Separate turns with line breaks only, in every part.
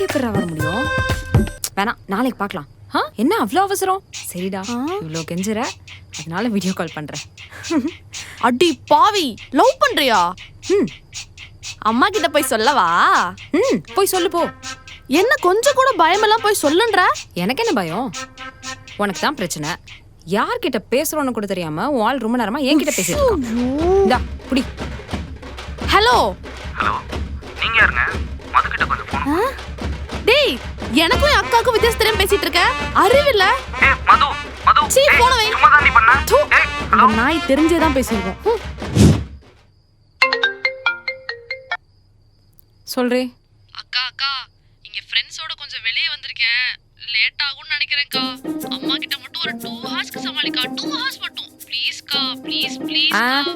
எப்படிடா வர முடியும்? வேணாம், நாளைக்கு பார்க்கலாம். என்ன அவ்வளோ அவசரம்? சரிடா, இவ்வளோ கெஞ்சுற, அதனால வீடியோ கால் பண்றேன்.
அடி பாவி, லவ் பண்றியா? அம்மா கிட்ட போய் சொல்லவா?
போய் சொல்லு போ.
என்ன கொஞ்சம் கூட பயமெல்லாம் போய் சொல்லுன்ற?
எனக்கு என்ன பயம்? உனக்கு தான் பிரச்சனை. யார்கிட்ட பேசுறோன்னு கூட தெரியாம உன் ஆள் ரொம்ப நேரமா என்கிட்ட பேசிட்டு இருக்கான். புடி.
ஹலோ
ஹலோ, நீங்க யாருங்க? மது கிட்ட கொஞ்சம் போன்.
டேய், எனக்கும் என் அக்காவுக்கும் வித்தியாசம் தெரியாம பேசிட்டு இருக்க? அறிவில்ல?
ஏய் மது, மது.
சீ, போன வை.
சும்மா தான் நீ பண்ண. ஏய், ஹலோ.
நாய் தெரிஞ்சே தான் பேசிருக்கோம்.
சொல்றே.
அக்கா அக்கா, இங்க ஃப்ரெண்ட்ஸோட கொஞ்சம் வெளியே வந்திருக்கேன். லேட் ஆகும்னு நினைக்கிறேன்க்கா. அம்மா கிட்ட மட்டும் ஒரு 2 ஹார்ஸ்க்கு சமாளிக்கா. 2 ஹார்ஸ் மட்டும் ப்ளீஸ்க்கா, ப்ளீஸ் ப்ளீஸ்.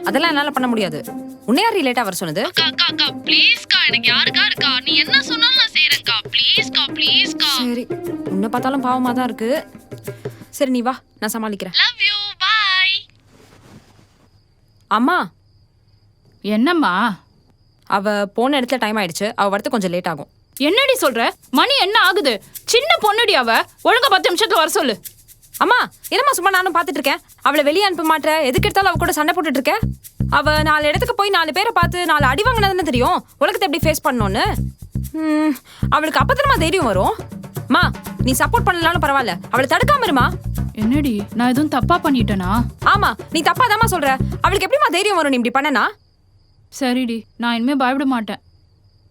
அதெல்லாம் என்னால பண்ண முடியாது. உன்னை யார் லேட்டா வர சொன்னது?
அக்கா அக்கா அக்கா ப்ளீஸ்க்கா, எனக்கு யாருக்கா இருக்கா? நீ என்ன சொன்னாலும் நான் செய்றேன்க்கா. ப்ளீஸ்க்கா ப்ளீஸ்க்கா.
சரி, உன்னை பார்த்தாலும் பாவமா தான் இருக்கு. சரி நீ வா, நான் சமாளிக்கிறேன்.
Love you, by.
அம்மா,
என்னம்மா?
அவ போன இடத்துல டைம் ஆயிடுச்சு. அவ வரது கொஞ்சம் லேட் ஆகும்.
என்னடி சொல்ற? மணி என்ன ஆகுது? சின்ன பொண்ணுடி அவ. ஒழுங்கா 10 நிமிஷத்துல வர சொல்லு.
அம்மா, என்னம்மா சும்மா நானும் பார்த்துட்டு இருக்கேன். அவளை வெளியே அனுப்ப மாட்டேற. எதுக்கு எடுத்தாலும் அவ கூட சண்டை போட்டுட்டு இருக்க. அவ 4 இடத்துக்கு போய் 4 பேரை பார்த்து 4 அடி வாங்கினதுன்னு தெரியும் உலகத்தை எப்படி ஃபேஸ் பண்ணணும்னு. அவளுக்கு அப்பத்தனமா தைரியம் வரும். அம்மா, நீ சப்போர்ட் பண்ணலாலும் பரவாயில்ல, அவளை தடுக்காம இருமா.
என்னடி, நான் எதுவும் தப்பா பண்ணிட்டேனா?
ஆமா, நீ தப்பாதாம்மா சொல்ற. அவளுக்கு எப்படிமா தைரியம் வரும் நீ இப்படி பண்ணனா?
சரிடி, நான் இனிமே பயப்பட மாட்டேன்.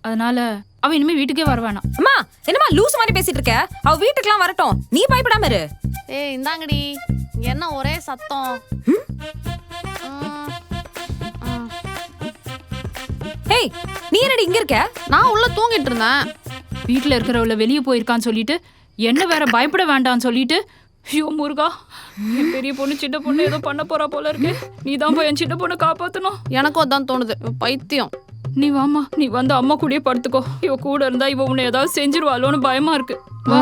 அதனால அவ இனிமே வீட்டுக்கே வர வேணாம்.
அம்மா, என்னம்மா லூஸ் மாதிரி பேசிட்டு இருக்க? அவ வீட்டுக்குலாம் வரட்டும், நீ பயப்படாம இரு.
ஏய் இந்தாங்கடி, இங்க என்ன ஒரே சத்தம்?
ஏய், நீ என்னடி இங்க இருக்க?
நான் உள்ள தூங்கிட்டு இருந்தேன்.
வீட்டுல இருக்கிறவள வெளியே போயிருக்கான்னு சொல்லிட்டு என்ன வேற பயப்பட வேண்டாம்னு சொல்லிட்டு, ஐயோ முருகா, என் பெரிய பொண்ணு சின்ன பொண்ணு ஏதோ பண்ண போறா போல இருக்கு. நீ தான் போய் என் சின்ன பொண்ணை காப்பாத்தணும்.
எனக்கும் அதான் தோணுது. பைத்தியம்.
நீ வாமா, நீ வந்து அம்மா கூடயே படுத்துக்கோ. இவ கூட இருந்தா இவ உன்னை ஏதாவது செஞ்சிருவாளோன்னு பயமா இருக்கு. வா.